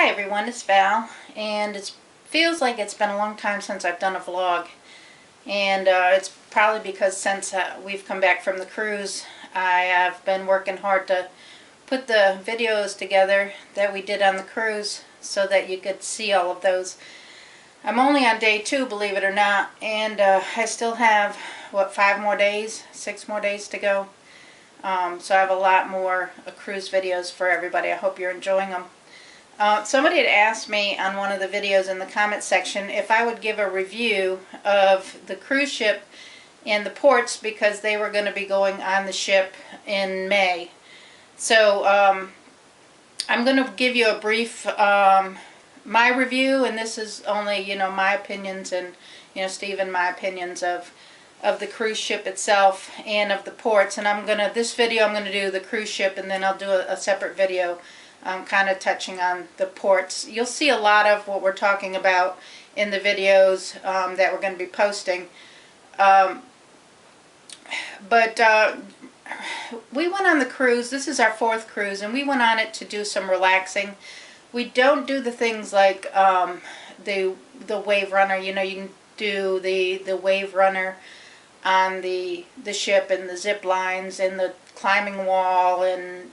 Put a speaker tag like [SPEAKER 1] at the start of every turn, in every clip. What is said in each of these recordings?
[SPEAKER 1] Hi everyone, it's Val, and it feels like it's been a long time since I've done a vlog, and it's probably because since we've come back from the cruise, I have been working hard to put the videos together that we did on the cruise so that you could see all of those. I'm only on day 2, believe it or not, and I still have, what, 5 more days, 6 more days to go. So I have a lot more cruise videos for everybody. I hope you're enjoying them. Somebody had asked me on one of the videos in the comment section if I would give a review of the cruise ship and the ports because they were going to be going on the ship in May. So I'm going to give you a brief my review, and this is only my opinions and Steve and my opinions of the cruise ship itself and of the ports. And this video I'm going to do the cruise ship, and then I'll do a separate video kind of touching on the ports. You'll see a lot of what we're talking about in the videos that we're going to be posting. We went on the cruise. This is our 4th cruise, and we went on it to do some relaxing. We don't do the things like the wave runner. You can do the wave runner on the ship, and the zip lines and the climbing wall and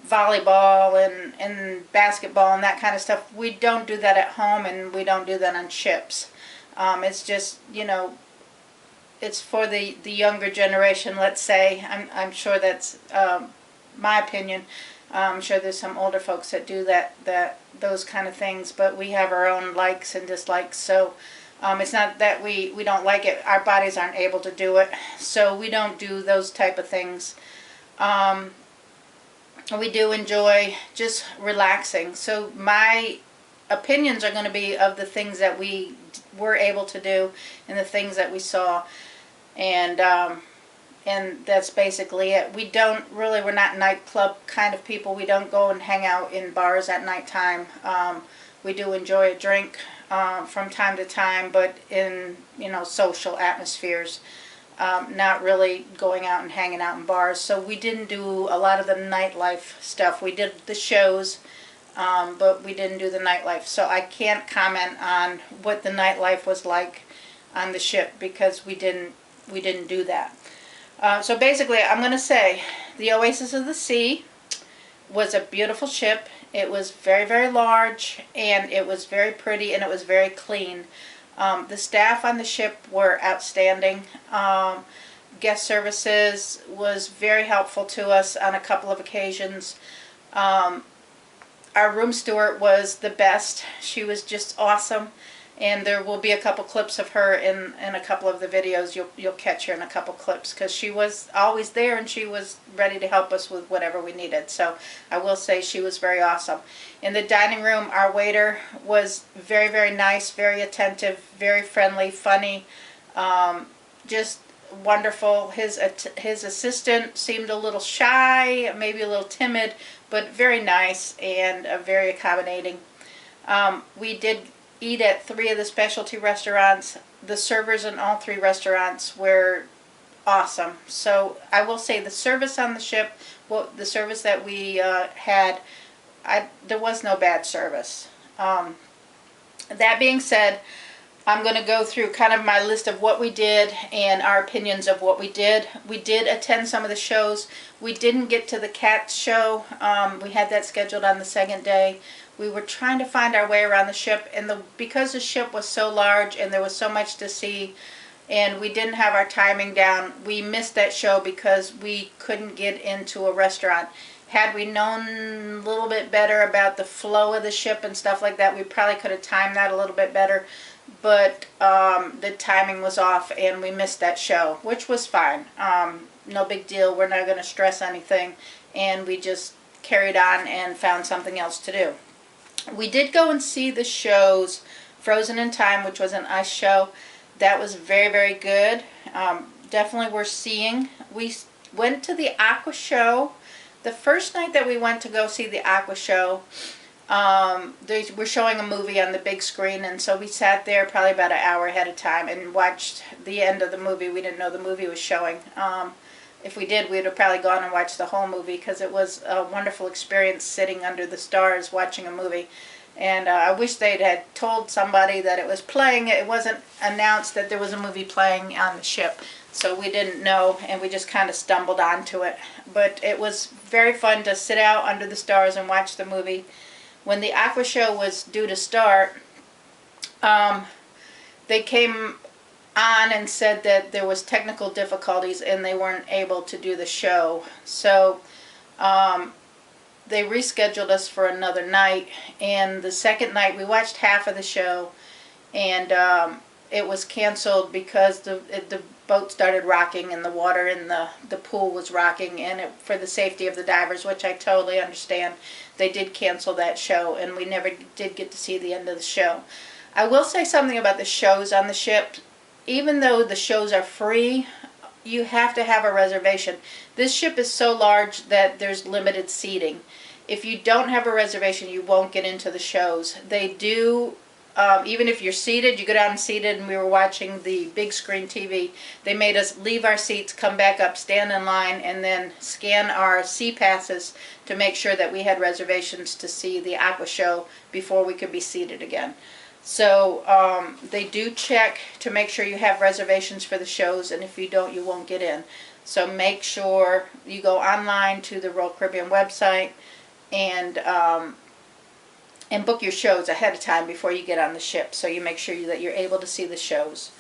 [SPEAKER 1] volleyball and basketball and that kind of stuff. We don't do that at home, and we don't do that on ships. It's just, it's for the younger generation, let's say. I'm sure that's my opinion. I'm sure there's some older folks that do those kind of things, but we have our own likes and dislikes. So it's not that we don't like it. Our bodies aren't able to do it, so we don't do those type of things. We do enjoy just relaxing. So my opinions are going to be of the things that we were able to do and the things that we saw, and that's basically it. We're not nightclub kind of people. We don't go and hang out in bars at nighttime. We do enjoy a drink from time to time, but in social atmospheres. Not really going out and hanging out in bars. So we didn't do a lot of the nightlife stuff. We did the shows, but we didn't do the nightlife. So I can't comment on what the nightlife was like on the ship because we didn't do that. So basically, I'm going to say the Oasis of the Sea was a beautiful ship. It was very, very large, and it was very pretty, and it was very clean. The staff on the ship were outstanding. Guest services was very helpful to us on a couple of occasions. Our room steward was the best. She was just awesome, and there will be a couple clips of her in a couple of the videos. You'll catch her in a couple clips because she was always there, and she was ready to help us with whatever we needed. So I will say she was very awesome. In the dining room, our waiter was very, very nice, very attentive, very friendly, funny, just wonderful. His assistant seemed a little shy, maybe a little timid, but very nice and very accommodating. We did eat at 3 of the specialty restaurants. The servers in all 3 restaurants were awesome. So I will say the service on the ship, the service that we had, there was no bad service. That being said, I'm going to go through kind of my list of what we did and our opinions of what we did. We did attend some of the shows. We didn't get to the cat show. We had that scheduled on the 2nd day. We were trying to find our way around the ship, and because the ship was so large and there was so much to see, and we didn't have our timing down, we missed that show because we couldn't get into a restaurant. Had we known a little bit better about the flow of the ship and stuff like that, we probably could have timed that a little bit better. But the timing was off, and we missed that show, which was fine. No big deal. We're not going to stress anything. And we just carried on and found something else to do. We did go and see the shows, Frozen in Time, which was an ice show. That was very, very good. Definitely worth seeing. We went to the Aqua show. The first night that we went to go see the Aqua show, they were showing a movie on the big screen, and so we sat there probably about an hour ahead of time and watched the end of the movie. We didn't know the movie was showing. if we did, we'd have probably gone and watched the whole movie, because it was a wonderful experience sitting under the stars watching a movie. And I wish they'd had told somebody that it was playing. It wasn't announced that there was a movie playing on the ship, so we didn't know, and we just kind of stumbled onto it. But it was very fun to sit out under the stars and watch the movie. When the Aqua Show was due to start, they came on and said that there was technical difficulties and they weren't able to do the show. So they rescheduled us for another night, and the second night we watched half of the show, and it was canceled because the boat started rocking and the water in the pool was rocking, and for the safety of the divers, which I totally understand, they did cancel that show, and we never did get to see the end of the show. I will say something about the shows on the ship. Even though the shows are free, you have to have a reservation. This ship is so large that there's limited seating. If you don't have a reservation, you won't get into the shows. They do, even if you're seated, you go down and seated, and we were watching the big screen TV. They made us leave our seats, come back up, stand in line, and then scan our passes to make sure that we had reservations to see the Aqua Show before we could be seated again. So they do check to make sure you have reservations for the shows, and if you don't, you won't get in. So make sure you go online to the Royal Caribbean website and book your shows ahead of time before you get on the ship, so you make sure that you're able to see the shows.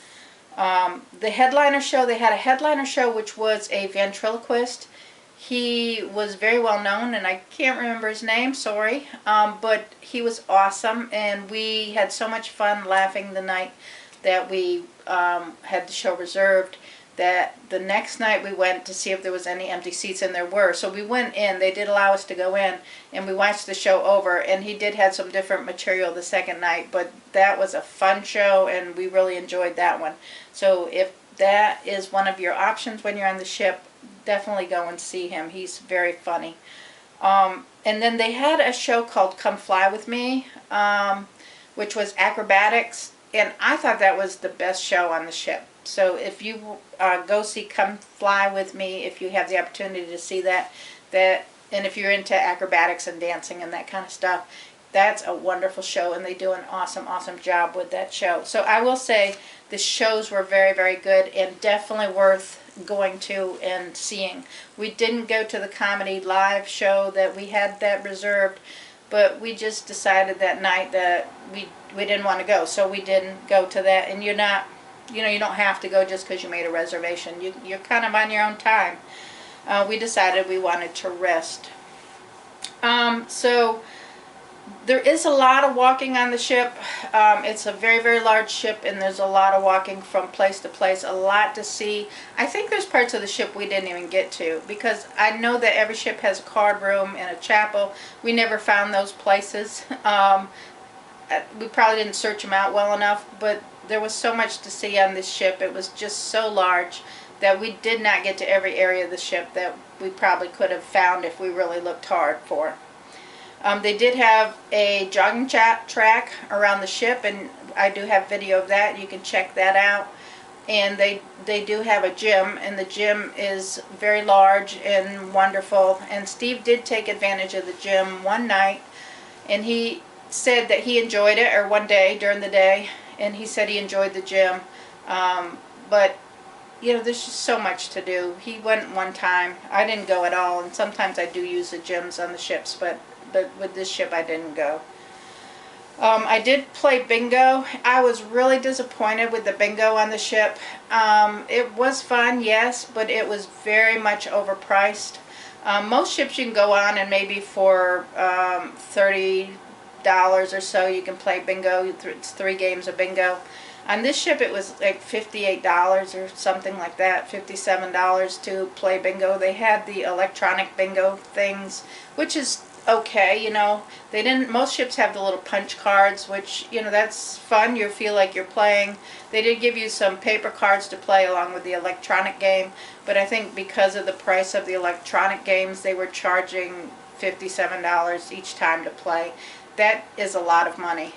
[SPEAKER 1] The headliner show, they had a headliner show which was a ventriloquist. He was very well known, and I can't remember his name, sorry, but he was awesome, and we had so much fun laughing the night that we had the show reserved, that the next night we went to see if there was any empty seats, and there were. So we went in, they did allow us to go in, and we watched the show over, and he did have some different material the second night, but that was a fun show, and we really enjoyed that one. So if that is one of your options when you're on the ship, definitely go and see him. He's very funny. And then they had a show called Come Fly With Me, which was acrobatics, and I thought that was the best show on the ship. So if you go see Come Fly With Me, if you have the opportunity to see that, and if you're into acrobatics and dancing and that kind of stuff, that's a wonderful show, and they do an awesome, awesome job with that show. So I will say the shows were very, very good, and definitely worth going to and seeing. We didn't go to the comedy live show that we had that reserved, but we just decided that night that we didn't want to go, so we didn't go to that. And you're not, you don't have to go just because you made a reservation. You're kind of on your own time. We decided we wanted to rest. So there is a lot of walking on the ship. It's a very, very large ship, and there's a lot of walking from place to place, a lot to see. I think there's parts of the ship we didn't even get to, because I know that every ship has a card room and a chapel. We never found those places. We probably didn't search them out well enough, but there was so much to see on this ship. It was just so large that we did not get to every area of the ship that we probably could have found if we really looked hard for. They did have a jogging track around the ship, and I do have video of that. You can check that out. And they do have a gym, and the gym is very large and wonderful. And Steve did take advantage of the gym one night, and he said that he enjoyed it, or one day during the day, and he said he enjoyed the gym. But there's just so much to do. He went one time. I didn't go at all, and sometimes I do use the gyms on the ships, but with this ship I didn't go. I did play bingo. I was really disappointed with the bingo on the ship. It was fun, yes, but it was very much overpriced. Most ships you can go on, and maybe for $30 or so you can play bingo. It's 3 games of bingo. On this ship it was like $58 or something like that, $57 to play bingo. They had the electronic bingo things, which is okay, They didn't. Most ships have the little punch cards, which that's fun. You feel like you're playing. They did give you some paper cards to play along with the electronic game, but I think because of the price of the electronic games, they were charging $57 each time to play. That is a lot of money.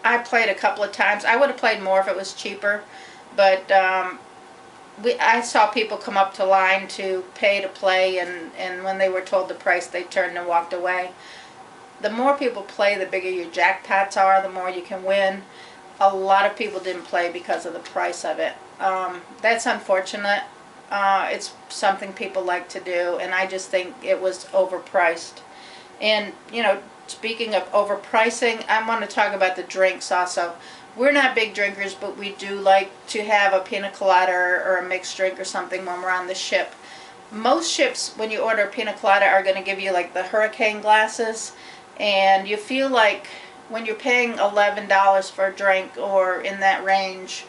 [SPEAKER 1] I played a couple of times. I would have played more if it was cheaper, but I saw people come up to line to pay to play, and when they were told the price, they turned and walked away. The more people play, the bigger your jackpots are, the more you can win. A lot of people didn't play because of the price of it. That's unfortunate. It's something people like to do, and I just think it was overpriced. And, you know, speaking of overpricing, I want to talk about the drinks also. We're not big drinkers, but we do like to have a pina colada or a mixed drink or something when we're on the ship. Most ships, when you order a pina colada, are going to give you like the hurricane glasses, and you feel like when you're paying $11 for a drink or in that range,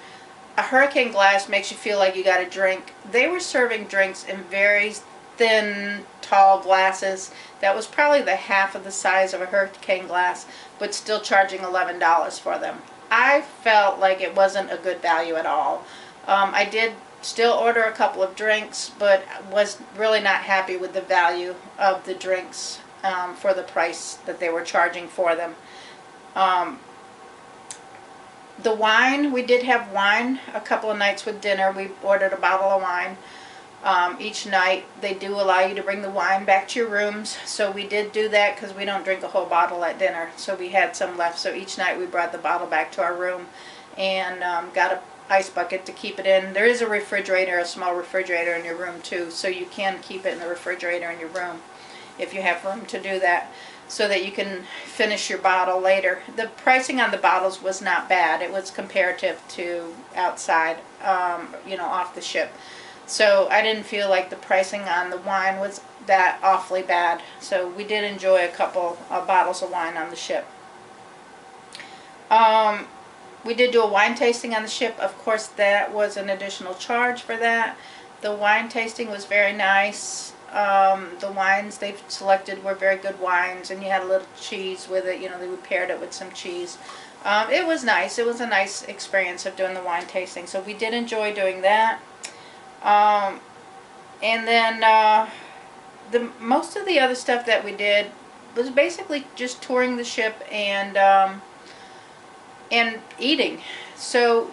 [SPEAKER 1] a hurricane glass makes you feel like you got a drink. They were serving drinks in very thin, tall glasses. That was probably the half of the size of a hurricane glass, but still charging $11 for them. I felt like it wasn't a good value at all. I did still order a couple of drinks, but was really not happy with the value of the drinks for the price that they were charging for them. The wine, we did have wine a couple of nights with dinner. We ordered a bottle of wine each night. They do allow you to bring the wine back to your rooms, so we did do that because we don't drink a whole bottle at dinner, so we had some left. So each night we brought the bottle back to our room and got a ice bucket to keep it in. There is a refrigerator, a small refrigerator in your room too, so you can keep it in the refrigerator in your room if you have room to do that, so that you can finish your bottle later. The pricing on the bottles was not bad. It was comparative to outside, you know, off the ship. So I didn't feel like the pricing on the wine was that awfully bad. So we did enjoy a couple of bottles of wine on the ship. We did do a wine tasting on the ship. Of course, that was an additional charge for that. The wine tasting was very nice. The wines they selected were very good wines, and you had a little cheese with it. You know, they paired it with some cheese. It was nice. It was a nice experience of doing the wine tasting. So we did enjoy doing that. And then most of the other stuff that we did was basically just touring the ship and eating. So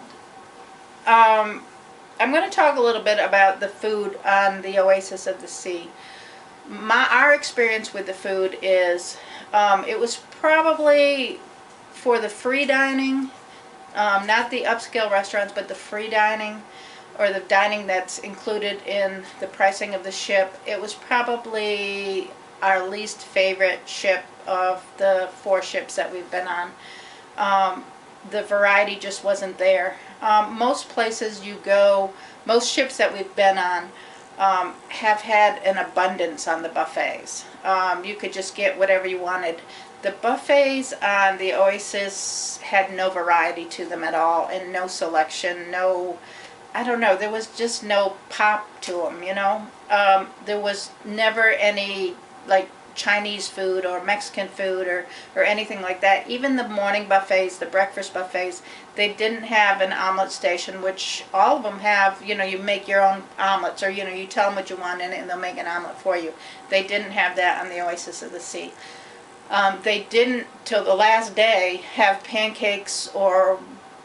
[SPEAKER 1] I'm going to talk a little bit about the food on the Oasis of the Sea. Our experience with the food is it was probably for the free dining, not the upscale restaurants, but the free dining, or the dining that's included in the pricing of the ship. It was probably our least favorite ship of the 4 ships that we've been on. The variety just wasn't there. Most places you go, most ships that we've been on have had an abundance on the buffets. You could just get whatever you wanted. The buffets on the Oasis had no variety to them at all, and no selection, no, I don't know, there was just no pop to them, you know. There was never any, like, Chinese food or Mexican food or anything like that. Even the morning buffets, the breakfast buffets, they didn't have an omelet station, which all of them have. You know, you make your own omelets, or, you know, you tell them what you want in it and they'll make an omelet for you. They didn't have that on the Oasis of the Sea. They didn't, till the last day, have pancakes or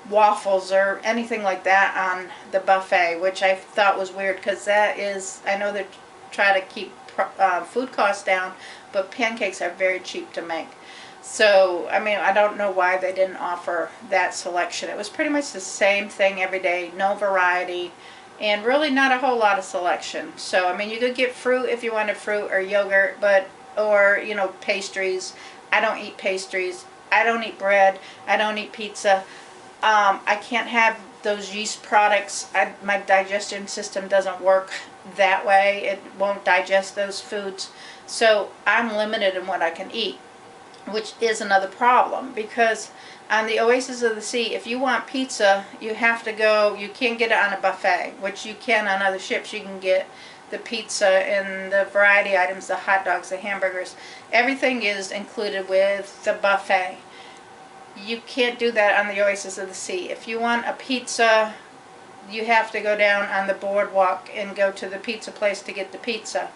[SPEAKER 1] waffles or anything like that on the buffet, which I thought was weird, because that is, I know they're trying to keep food costs down, but pancakes are very cheap to make. So, I mean, I don't know why they didn't offer that selection. It was pretty much the same thing every day, no variety, and really not a whole lot of selection. So, I mean, you could get fruit if you wanted fruit, or yogurt, but, or, you know, pastries. I don't eat pastries. I don't eat bread. I don't eat pizza. I can't have those yeast products. My digestion system doesn't work that way. It won't digest those foods. So I'm limited in what I can eat, which is another problem, because on the Oasis of the Sea, if you want pizza, you have to go, you can't get it on a buffet, which you can on other ships. You can get the pizza and the variety items, the hot dogs, the hamburgers. Everything is included with the buffet. You can't do that on the Oasis of the Sea. If you want a pizza, you have to go down on the boardwalk and go to the pizza place to get the pizza.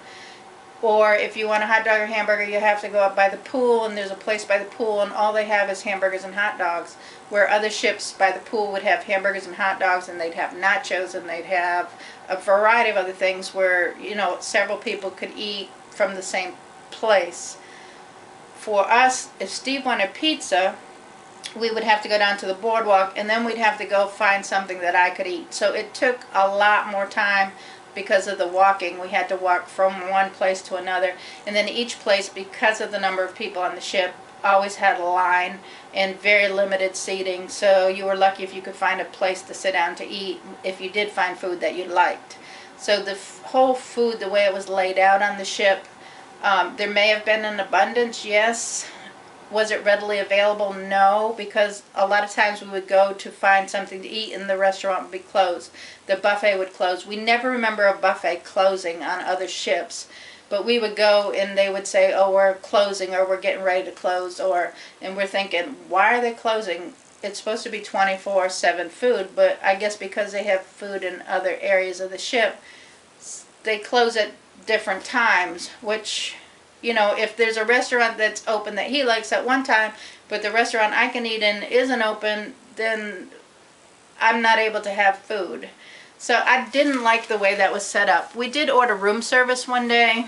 [SPEAKER 1] Or if you want a hot dog or hamburger, you have to go up by the pool, and there's a place by the pool, and all they have is hamburgers and hot dogs. Where other ships by the pool would have hamburgers and hot dogs, and they'd have nachos, and they'd have a variety of other things where, you know, several people could eat from the same place. For us, if Steve wanted pizza, we would have to go down to the boardwalk, and then we'd have to go find something that I could eat. So it took a lot more time because of the walking. We had to walk from one place to another, and then each place, because of the number of people on the ship, always had a line and very limited seating, so you were lucky if you could find a place to sit down to eat if you did find food that you liked. So the whole food, the way it was laid out on the ship, there may have been an abundance, yes. Was it readily available? No, because a lot of times we would go to find something to eat and the restaurant would be closed. The buffet would close. We never remember a buffet closing on other ships, but we would go and they would say, oh, we're closing, or we're getting ready to close, and we're thinking, why are they closing? It's supposed to be 24/7 food, but I guess because they have food in other areas of the ship, they close at different times, which, you know, if there's a restaurant that's open that he likes at one time, but the restaurant I can eat in isn't open, then I'm not able to have food. So I didn't like the way that was set up. We did order room service one day.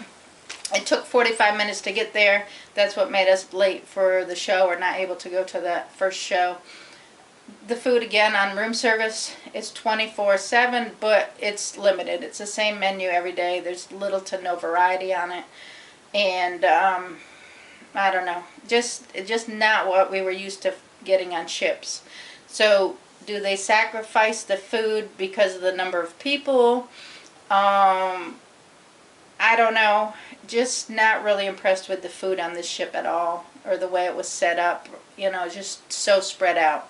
[SPEAKER 1] It took 45 minutes to get there. That's what made us late for the show, or not able to go to that first show. The food, again, on room service is 24/7, but it's limited. It's the same menu every day. There's little to no variety on it. And I don't know, just not what we were used to getting on ships. So do they sacrifice the food because of the number of people? I don't know. Just not really impressed with the food on this ship at all, or the way it was set up. You know, just so spread out.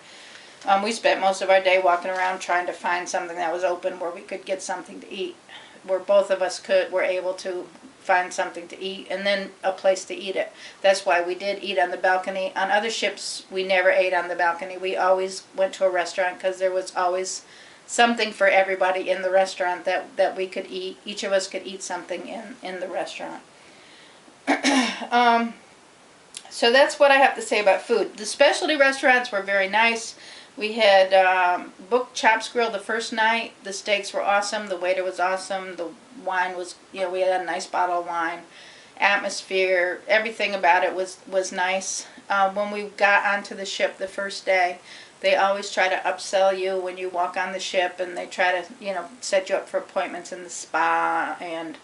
[SPEAKER 1] We spent most of our day walking around trying to find something that was open where we could get something to eat, where both of us were able to find something to eat, and then a place to eat it. That's why we did eat on the balcony. On other ships, we never ate on the balcony. We always went to a restaurant, because there was always something for everybody in the restaurant that we could eat. Each of us could eat something in the restaurant. So that's what I have to say about food. The specialty restaurants were very nice. We had booked Chops Grill the first night. The steaks were awesome. The waiter was awesome. The wine was, you know, we had a nice bottle of wine. Atmosphere, everything about it was nice. When we got onto the ship the first day, they always try to upsell you when you walk on the ship, and they try to, you know, set you up for appointments in the spa and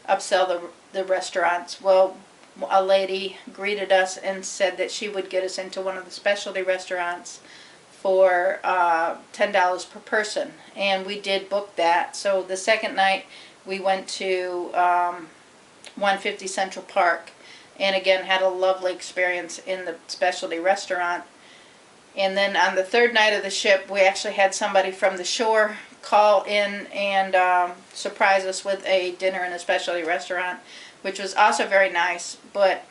[SPEAKER 1] upsell the restaurants. Well, a lady greeted us and said that she would get us into one of the specialty restaurants for $10 per person, and we did book that. So the second night we went to 150 Central Park, and again had a lovely experience in the specialty restaurant. And then on the third night of the ship, we actually had somebody from the shore call in and surprise us with a dinner in a specialty restaurant, which was also very nice. But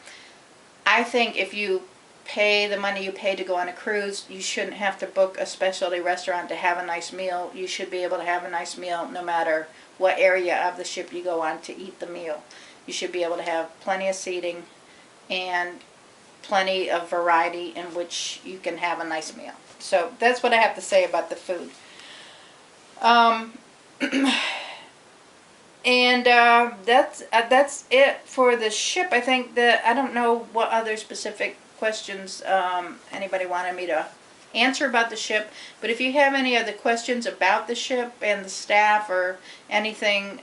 [SPEAKER 1] I think if you pay the money you pay to go on a cruise, you shouldn't have to book a specialty restaurant to have a nice meal. You should be able to have a nice meal no matter what area of the ship you go on to eat the meal. You should be able to have plenty of seating and plenty of variety in which you can have a nice meal. So that's what I have to say about the food. And that's it for the ship. I think that I don't know what other specific questions anybody wanted me to answer about the ship, but if you have any other questions about the ship and the staff or anything,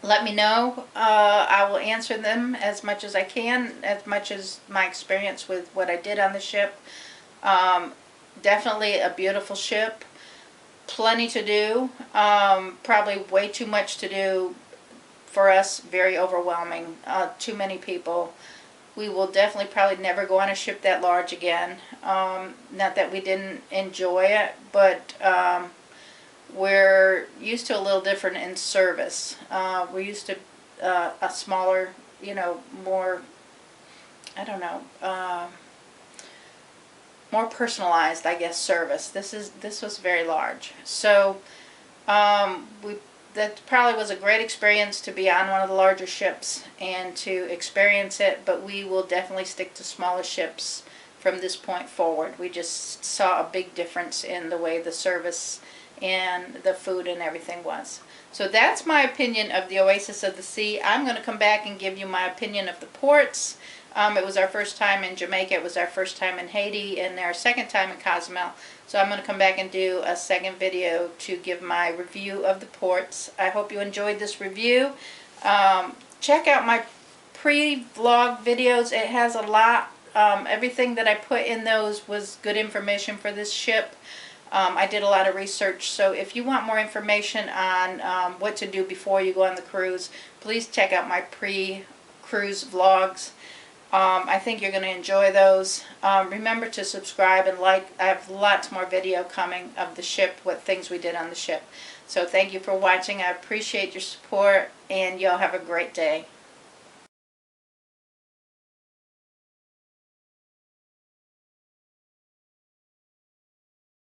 [SPEAKER 1] let me know. I will answer them as much as I can, as much as my experience with what I did on the ship. Definitely a beautiful ship. Plenty to do. Probably way too much to do for us. Very overwhelming. Too many people. We will definitely probably never go on a ship that large again. Not that we didn't enjoy it, but we're used to a little different in service. We're used to a smaller, you know, more, I don't know, more personalized, I guess, service. This was very large. So we that probably was a great experience to be on one of the larger ships and to experience it, but we will definitely stick to smaller ships from this point forward. We just saw a big difference in the way the service and the food and everything was. So that's my opinion of the Oasis of the Sea. I'm going to come back and give you my opinion of the ports. It was our first time in Jamaica, it was our first time in Haiti, and our second time in Cozumel. So I'm going to come back and do a second video to give my review of the ports. I hope you enjoyed this review. Check out my pre-vlog videos. It has a lot. Everything that I put in those was good information for this ship. I did a lot of research, so if you want more information on what to do before you go on the cruise, please check out my pre-cruise vlogs. I think you're going to enjoy those. Remember to subscribe and like. I have lots more video coming of the ship, what things we did on the ship. So thank you for watching. I appreciate your support, and y'all have a great day.